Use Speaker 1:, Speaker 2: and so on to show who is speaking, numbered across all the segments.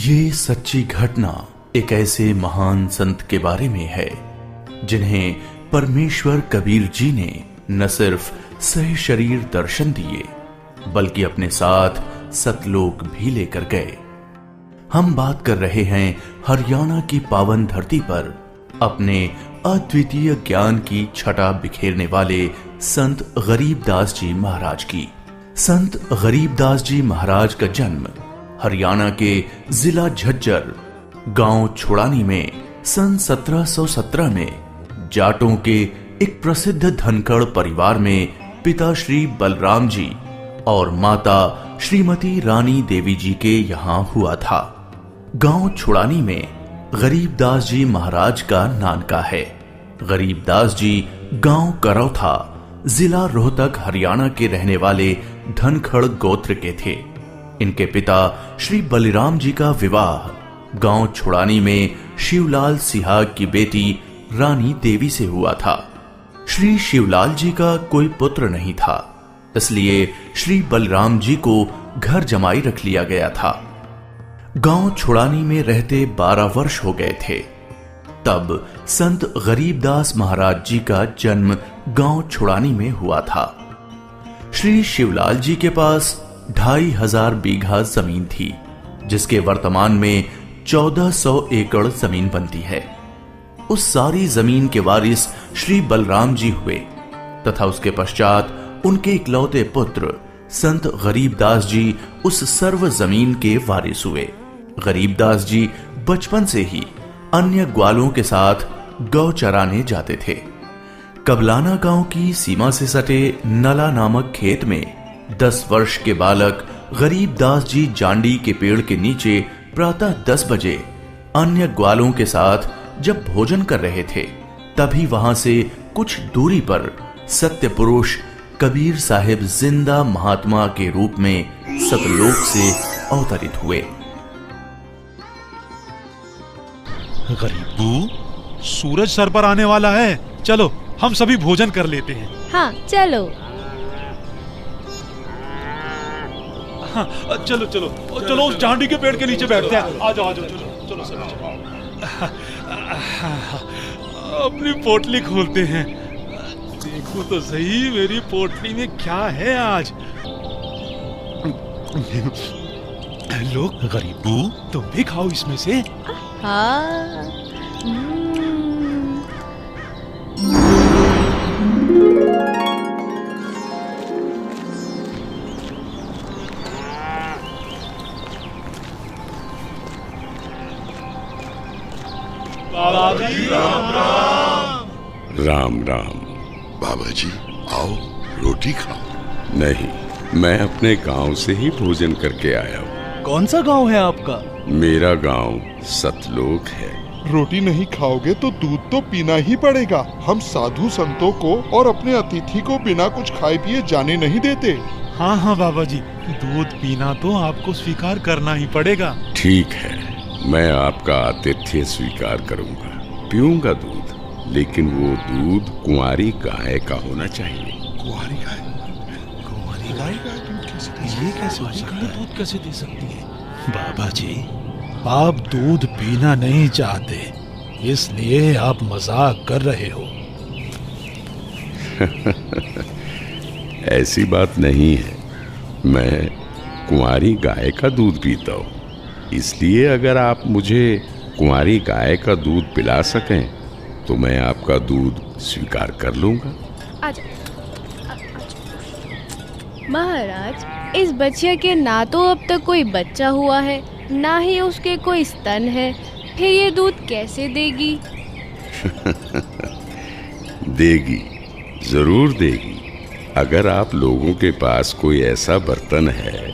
Speaker 1: ये सच्ची घटना एक ऐसे महान संत के बारे में है जिन्हें परमेश्वर कबीर जी ने न सिर्फ सह शरीर दर्शन दिए बल्कि अपने साथ सतलोक भी लेकर गए। हम बात कर रहे हैं हरियाणा की पावन धरती पर अपने अद्वितीय ज्ञान की छटा बिखेरने वाले संत गरीबदास जी महाराज की। संत गरीबदास जी महाराज का जन्म हरियाणा के जिला झज्जर गांव छुड़ानी में सन 1717 में जाटों के एक प्रसिद्ध धनखड़ परिवार में पिता श्री बलराम जी और माता श्रीमती रानी देवी जी के यहाँ हुआ था। गांव छुड़ानी में गरीबदास जी महाराज का नानका है। गरीबदास जी गांव करौथा जिला रोहतक हरियाणा के रहने वाले धनखड़ गोत्र के थे। इनके पिता श्री बलिराम जी का विवाह गांव छुड़ानी में शिवलाल सिहाग की बेटी रानी देवी से हुआ था। श्री शिवलाल जी का कोई पुत्र नहीं था, इसलिए श्री बलराम जी को घर जमाई रख लिया गया था। गांव छुड़ानी में रहते 12 वर्ष हो गए थे तब संत गरीबदास महाराज जी का जन्म गांव छुड़ानी में हुआ था। श्री शिवलाल जी के पास 2500 बीघा जमीन थी, जिसके वर्तमान में 1400 एकड़ जमीन बनती है। उस सारी जमीन के वारिस श्री बलराम जी हुए तथा उसके पश्चात उनके इकलौते पुत्र संत गरीबदास जी उस सर्व जमीन के वारिस हुए। गरीबदास जी बचपन से ही अन्य ग्वालों के साथ गौ चराने जाते थे। कबलाना गांव की सीमा से सटे नला नामक खेत में 10 वर्ष के बालक गरीबदास जी जांडी के पेड़ के नीचे प्रातः 10 बजे अन्य ग्वालों के साथ जब भोजन कर रहे थे, तभी वहां से कुछ दूरी पर सत्य पुरुष कबीर साहिब जिंदा महात्मा के रूप में सतलोक से अवतरित हुए।
Speaker 2: गरीबू, सूरज सर पर आने वाला है, चलो हम सभी भोजन कर लेते हैं।
Speaker 3: हाँ चलो।
Speaker 2: हाँ, चलो चलो चलो उस जांडी के पेड़ के नीचे बैठते हैं। आ जाओ चलो चलो सर। अपनी पोटली खोलते हैं, देखो तो सही मेरी पोटली में क्या है आज। लो गरीबू, तुम भी खाओ इसमें से।
Speaker 3: हाँ।
Speaker 4: राम राम।
Speaker 5: बाबा जी आओ, रोटी खाओ।
Speaker 4: नहीं, मैं अपने गांव से ही भोजन करके आया हूँ।
Speaker 6: कौन सा गांव है आपका?
Speaker 4: मेरा गांव सतलोक है।
Speaker 5: रोटी नहीं खाओगे तो दूध तो पीना ही पड़ेगा। हम साधु संतों को और अपने अतिथि को बिना कुछ खाए पिए जाने नहीं देते।
Speaker 2: हाँ हाँ बाबा जी, दूध पीना तो आपको स्वीकार करना ही पड़ेगा।
Speaker 4: ठीक है, मैं आपका आतिथ्य स्वीकार करूंगा, पीऊंगा दूध, लेकिन वो दूध कुंवारी गाय का होना चाहिए।
Speaker 5: कुंवारी गाय?
Speaker 6: कुंवारी गाय का दूध कैसे दे सकती है? ये कैसे हो सकता है? दूध कैसे दे सकती है? बाबा जी, आप दूध पीना नहीं चाहते, इसलिए आप मजाक कर रहे हो।
Speaker 4: ऐसी बात नहीं है, मैं कुंवारी गाय का दूध पीता हूँ, इसलिए अगर आप मुझे कुंवारी गाय का दूध पिला सकें तो मैं आपका दूध स्वीकार कर लूंगा।
Speaker 3: आजा। महाराज, इस बच्चे के ना तो अब तक कोई बच्चा हुआ है, ना ही उसके कोई स्तन है, फिर ये दूध कैसे देगी?
Speaker 4: देगी, जरूर देगी। अगर आप लोगों के पास कोई ऐसा बर्तन है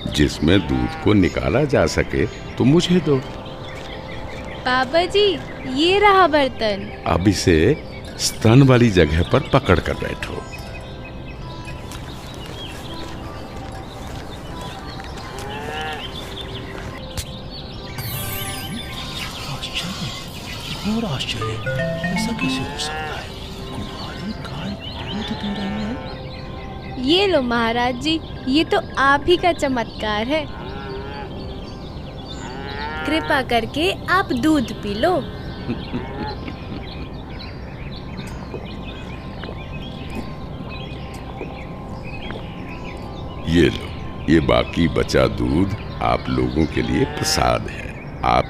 Speaker 4: जिसमें दूध को निकाला जा सके तो मुझे दो।
Speaker 3: बाबा जी, ये रहा बर्तन।
Speaker 4: अब इसे स्तन वाली जगह पर पकड़ कर बैठो।
Speaker 6: घोर आश्चर्य, ऐसा कैसे हो सकता है? कुंवारी गाय दूध दे रही है।
Speaker 3: ये लो महाराज जी, ये तो आप ही का चमत्कार है। कृपा करके आप दूध पी लो।
Speaker 4: ये लो, ये बाकी बचा दूध आप लोगों के लिए प्रसाद है, आप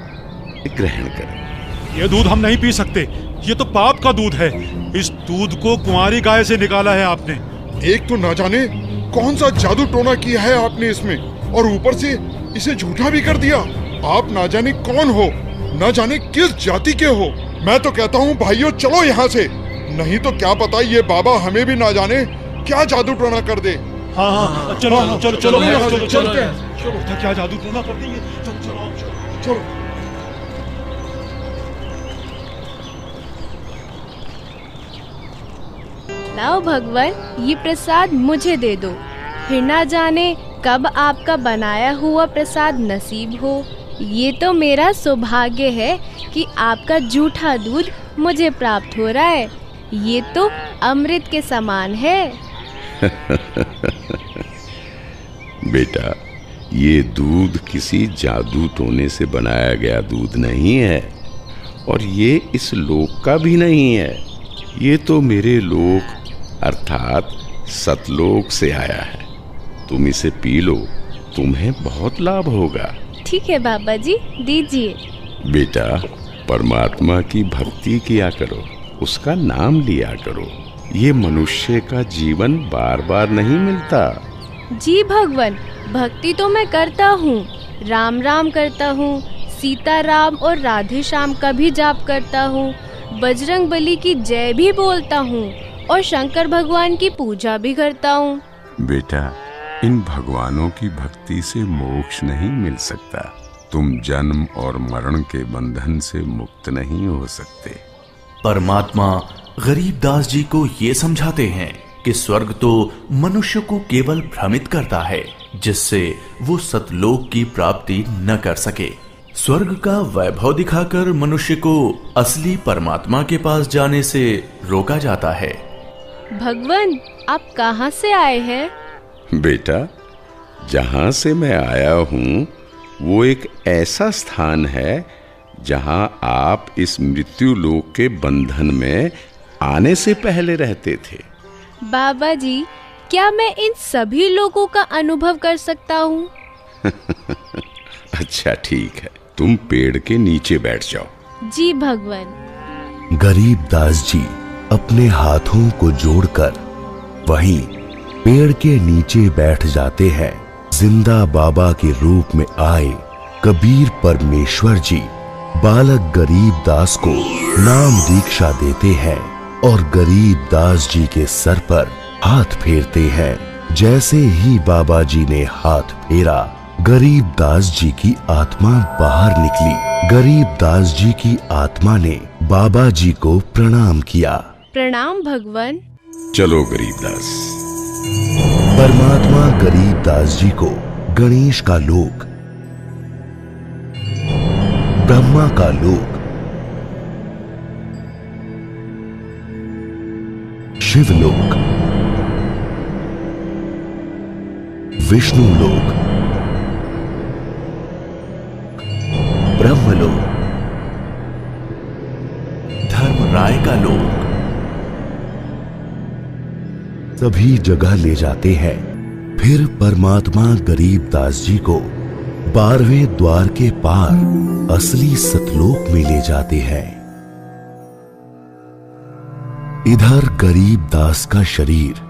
Speaker 4: ग्रहण करें।
Speaker 6: ये दूध हम नहीं पी सकते, ये तो पाप का दूध है। इस दूध को कुंवारी गाय से निकाला है आपने।
Speaker 5: एक तो ना जाने कौन सा जादू टोना किया है आपने इसमें, और ऊपर से इसे झूठा भी कर दिया। आप ना जाने कौन हो, ना जाने किस जाति के हो। मैं तो कहता हूँ भाइयों चलो यहाँ से, नहीं तो क्या पता ये बाबा हमें भी ना जाने क्या जादू टोना कर दे।
Speaker 6: हाँ, चलो चलो चलो
Speaker 5: चलते हैं।
Speaker 6: क्या जादू टोना कर देंगे।
Speaker 5: चलो।
Speaker 3: लाओ भगवान, ये प्रसाद मुझे दे दो, फिर ना जाने कब आपका बनाया हुआ प्रसाद नसीब हो। ये तो मेरा सौभाग्य है कि आपका जूठा दूध मुझे प्राप्त हो रहा है। ये तो अमृत के समान है।
Speaker 4: बेटा, ये दूध किसी जादू टोने से बनाया गया दूध नहीं है, और ये इस लोक का भी नहीं है। ये तो मेरे लोक अर्थात सतलोक से आया है। तुम इसे पी लो, तुम्हें बहुत लाभ होगा।
Speaker 3: ठीक है बाबा जी, दीजिए।
Speaker 4: बेटा, परमात्मा की भक्ति किया करो, उसका नाम लिया करो। ये मनुष्य का जीवन बार बार नहीं मिलता।
Speaker 3: जी भगवान, भक्ति तो मैं करता हूँ, राम राम करता हूँ, सीता राम और राधे श्याम का भी जाप करता हूँ, बजरंग बली की जय भी बोलता हूँ और शंकर भगवान की पूजा भी करता हूँ।
Speaker 4: बेटा, इन भगवानों की भक्ति से मोक्ष नहीं मिल सकता। तुम जन्म और मरण के बंधन से मुक्त नहीं हो सकते।
Speaker 1: परमात्मा गरीबदास जी को ये समझाते हैं कि स्वर्ग तो मनुष्य को केवल भ्रमित करता है, जिससे वो सतलोक की प्राप्ति न कर सके। स्वर्ग का वैभव दिखाकर मनुष्य को असली परमात्मा के पास जाने से रोका जाता है।
Speaker 3: भगवान, आप कहाँ से आए हैं?
Speaker 4: बेटा, जहाँ से मैं आया हूँ वो एक ऐसा स्थान है जहाँ आप इस मृत्यु लोक के बंधन में आने से पहले रहते थे।
Speaker 3: बाबा जी, क्या मैं इन सभी लोगों का अनुभव कर सकता हूँ?
Speaker 4: अच्छा ठीक है, तुम पेड़ के नीचे बैठ जाओ।
Speaker 3: जी भगवान।
Speaker 7: गरीबदास जी अपने हाथों को जोड़कर वहीं पेड़ के नीचे बैठ जाते हैं। जिंदा बाबा के रूप में आए कबीर परमेश्वर जी बालक गरीबदास को नाम दीक्षा देते हैं और गरीबदास जी के सर पर हाथ फेरते हैं। जैसे ही बाबा जी ने हाथ फेरा, गरीबदास जी की आत्मा बाहर निकली। गरीबदास जी की आत्मा ने बाबा जी को प्रणाम किया।
Speaker 3: प्रणाम भगवान।
Speaker 4: चलो गरीबदास।
Speaker 7: परमात्मा गरीबदास जी को गणेश का लोक, ब्रह्मा का लोक, शिवलोक, विष्णु लोक, ब्रह्मलोक,
Speaker 1: धर्मराय का लोक,
Speaker 7: सभी जगह ले जाते हैं। फिर परमात्मा गरीबदास जी को 12वें द्वार के पार असली सतलोक में ले जाते हैं। इधर गरीबदास का शरीर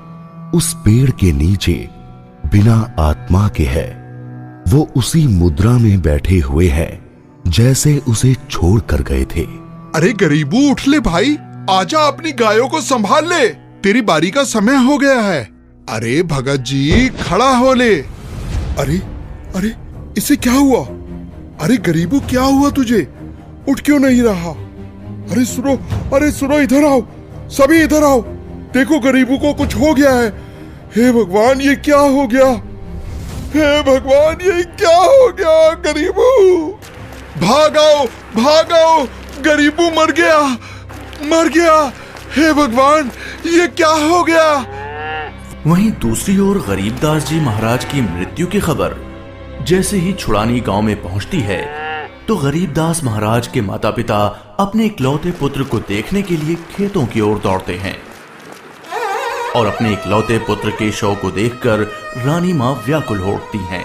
Speaker 7: उस पेड़ के नीचे बिना आत्मा के है। वो उसी मुद्रा में बैठे हुए हैं जैसे उसे छोड़ कर गए थे।
Speaker 5: अरे गरीबू, उठ ले भाई, आजा, अपनी गायों को संभाल ले, तेरी बारी का समय हो गया है। अरे भगत जी, खड़ा हो ले। अरे अरे, इसे क्या हुआ? अरे गरीबू, क्या हुआ तुझे? उठ क्यों नहीं रहा? अरे सुनो, अरे सुनो, इधर आओ, सभी इधर आओ। देखो गरीबू को कुछ हो गया है। हे भगवान, ये क्या हो गया? हे भगवान, ये क्या हो गया? गरीबू, भागाओ भागाओ, गरीबू मर गया, मर गया। हे भगवान, ये क्या हो गया?
Speaker 1: वहीं दूसरी ओर गरीबदास जी महाराज की मृत्यु की खबर जैसे ही छुड़ानी गांव में पहुंचती है, तो गरीबदास महाराज के माता पिता अपने इकलौते पुत्र को देखने के लिए खेतों की ओर दौड़ते हैं और अपने इकलौते पुत्र के शव को देखकर रानी मां व्याकुल हो उठती हैं।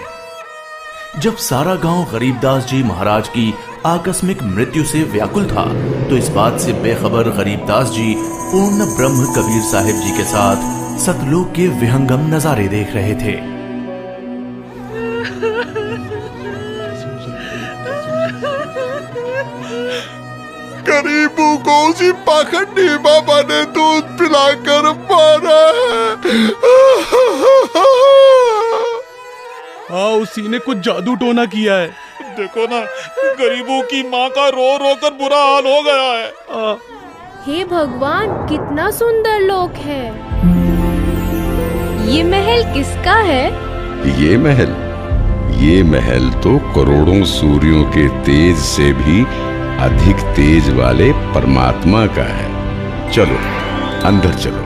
Speaker 1: जब सारा गांव गरीबदास जी महाराज की आकस्मिक मृत्यु से व्याकुल था, तो इस बात से बेखबर गरीबदास जी पूर्ण ब्रह्म कबीर साहिब जी के साथ सतलोक के विहंगम नजारे देख रहे थे।
Speaker 5: गरीबों को उसी पाखंडी बाबा ने दूध पिलाकर मारा है।
Speaker 2: हाँ, उसी ने कुछ जादू टोना किया है। देखो ना, गरीबों की माँ का रो रो कर बुरा हाल हो गया है।
Speaker 3: हे भगवान, कितना सुंदर लोक है। ये महल किसका है?
Speaker 4: ये महल तो करोड़ों सूर्यों के तेज से भी अधिक तेज वाले परमात्मा का है। चलो अंदर चलो।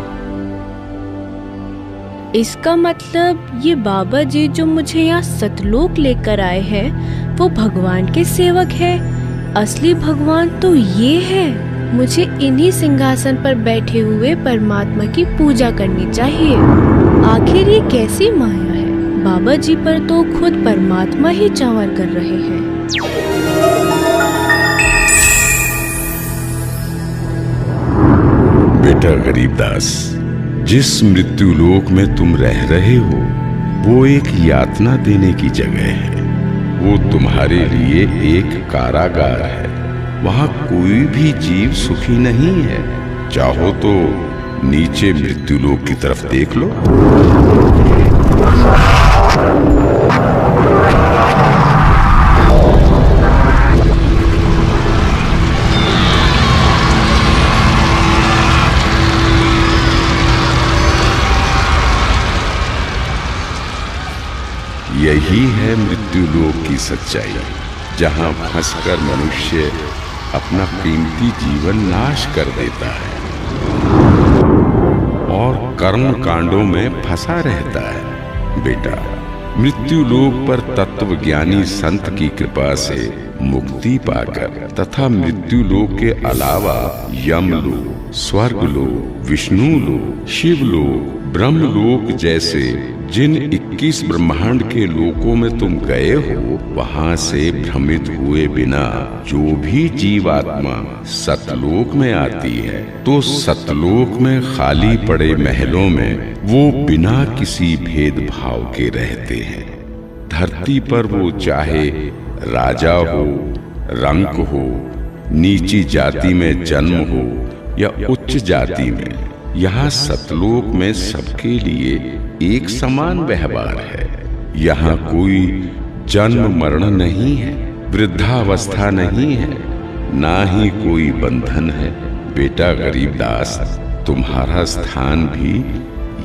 Speaker 3: इसका मतलब ये बाबा जी जो मुझे यहाँ सतलोक लेकर आए हैं वो भगवान के सेवक है। असली भगवान तो ये है। मुझे इन्हीं सिंहासन पर बैठे हुए परमात्मा की पूजा करनी चाहिए। आखिर ये कैसी माया है? बाबा जी पर तो खुद परमात्मा ही चावर कर रहे हैं।
Speaker 4: बेटा गरीबदास, जिस मृत्यु लोक में तुम रह रहे हो वो एक यातना देने की जगह है। वो तुम्हारे लिए एक कारागार है। वहां कोई भी जीव सुखी नहीं है। चाहो तो नीचे मृत्यु लोक की तरफ देख लो। यही है मृत्यु लोक की सच्चाई, जहां फंसकर मनुष्य अपना कीमती जीवन नाश कर देता है और कर्म कांडों में फंसा रहता है। बेटा, मृत्यु लोक पर तत्वज्ञानी संत की कृपा से मुक्ति पाकर तथा मृत्यु लोक के अलावा यमलोक, स्वर्गलोक, विष्णु लोक, शिवलोक, ब्रह्मलोक जैसे जिन 21 ब्रह्मांड के लोकों में तुम गए हो, वहां से भ्रमित हुए बिना जो भी जीवात्मा सतलोक में आती है, तो सतलोक में खाली पड़े महलों में वो बिना किसी भेदभाव के रहते हैं। धरती पर वो चाहे राजा हो, रंक हो, नीची जाति में जन्म हो या उच्च जाति में, यहाँ सतलोक में सबके लिए एक समान व्यवहार है। यहाँ कोई जन्म मरण नहीं है, वृद्धावस्था नहीं है, ना ही कोई बंधन है। बेटा गरीबदास, तुम्हारा स्थान भी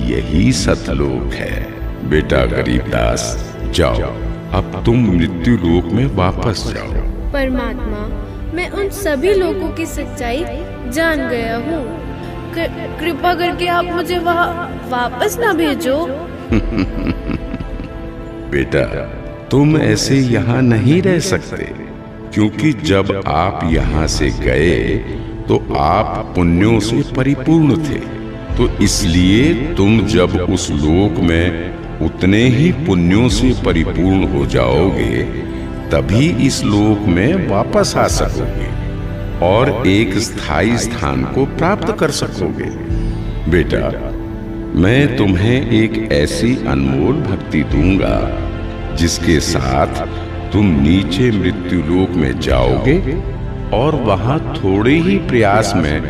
Speaker 4: यही सतलोक है। बेटा गरीबदास, जाओ, अब तुम मृत्यु लोक में वापस जाओ।
Speaker 3: परमात्मा, मैं उन सभी लोगों की सच्चाई जान गया हूँ। कृपा करके आप मुझे वहाँ वापस ना भेजो।
Speaker 4: बेटा, तुम ऐसे यहाँ नहीं रह सकते, क्योंकि जब आप यहाँ से गए तो आप पुण्यों से परिपूर्ण थे। तो इसलिए तुम जब उस लोक में उतने ही पुण्यों से परिपूर्ण हो जाओगे, तभी इस लोक में वापस आ सकोगे और एक स्थायी स्थान को प्राप्त कर सकोगे। बेटा, मैं तुम्हें एक ऐसी अनमोल भक्ति दूंगा जिसके साथ तुम नीचे मृत्यु लोक में जाओगे और वहां थोड़े ही प्रयास में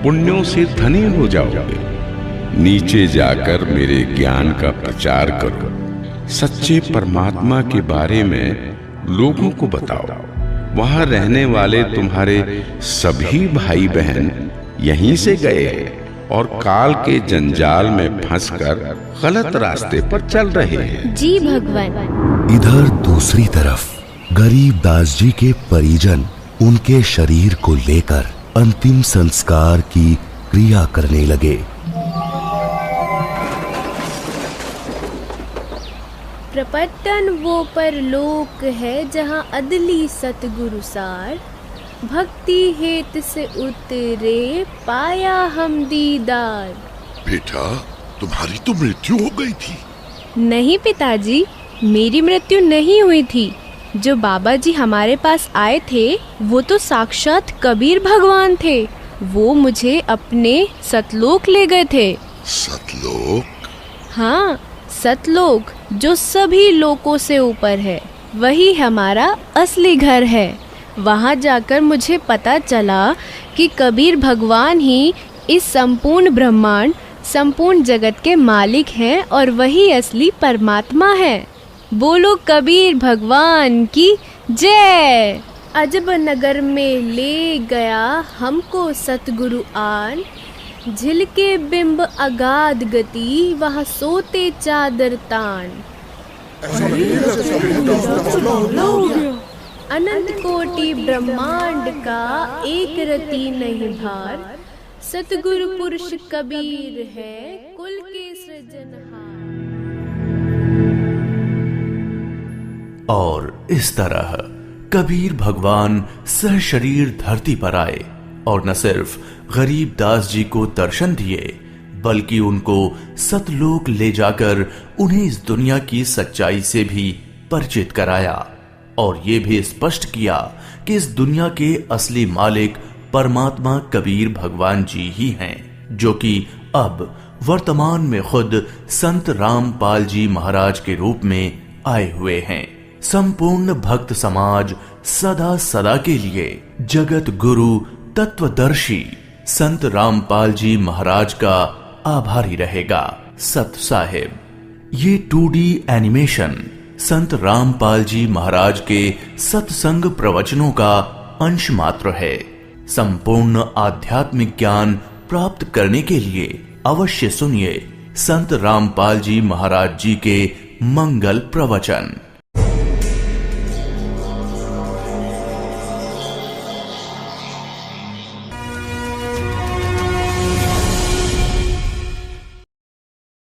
Speaker 4: पुण्यों से धनी हो जाओगे। नीचे जाकर मेरे ज्ञान का प्रचार करो, सच्चे परमात्मा के बारे में लोगों को बताओ। वहां रहने वाले तुम्हारे सभी भाई बहन यहीं से गए हैं और काल के जंजाल में फंसकर गलत रास्ते पर चल रहे हैं।
Speaker 3: जी भगवान।
Speaker 7: इधर दूसरी तरफ गरीबदास जी के परिजन उनके शरीर को लेकर अंतिम संस्कार की क्रिया करने लगे।
Speaker 3: प्रपटन वो परलोक है जहाँ अदली सतगुरु सार, भक्ति हेत से उतरे पाया हम दीदार।
Speaker 5: बेटा, तुम्हारी तो मृत्यु हो गई थी।
Speaker 3: नहीं पिताजी, मेरी मृत्यु नहीं हुई थी। जो बाबा जी हमारे पास आए थे वो तो साक्षात कबीर भगवान थे। वो मुझे अपने सतलोक ले गए थे।
Speaker 5: सतलोक?
Speaker 3: हाँ, सतलोक जो सभी लोकों से ऊपर है, वही हमारा असली घर है। वहाँ जाकर मुझे पता चला कि कबीर भगवान ही इस संपूर्ण ब्रह्मांड, संपूर्ण जगत के मालिक हैं और वही असली परमात्मा है। बोलो कबीर भगवान की जय। अजब नगर में ले गया हमको सतगुरु आन, झिलके बिंब अगाध गति वहाँ सोते चादर तान। अनंत कोटि ब्रह्मांड का एक रति नहीं भार, सतगुरु पुरुष कबीर है कुल के सृजनहार।
Speaker 1: और इस तरह कबीर भगवान सहशरीर धरती पर आए और न सिर्फ गरीब दास जी को दर्शन दिए, बल्कि उनको सतलोक ले जाकर उन्हें इस दुनिया की सच्चाई से भी परिचित कराया और ये भी स्पष्ट किया कि इस दुनिया के असली मालिक परमात्मा कबीर भगवान जी ही हैं, जो कि अब वर्तमान में खुद संत रामपाल जी महाराज के रूप में आए हुए हैं। संपूर्ण भक्त समाज सदा सदा के लिए जगत गुरु तत्वदर्शी संत रामपाल जी महाराज का आभारी रहेगा। सत साहिब। ये 2D एनिमेशन संत रामपाल जी महाराज के सत्संग प्रवचनों का अंश मात्र है। संपूर्ण आध्यात्मिक ज्ञान प्राप्त करने के लिए अवश्य सुनिए संत रामपाल जी महाराज जी के मंगल प्रवचन।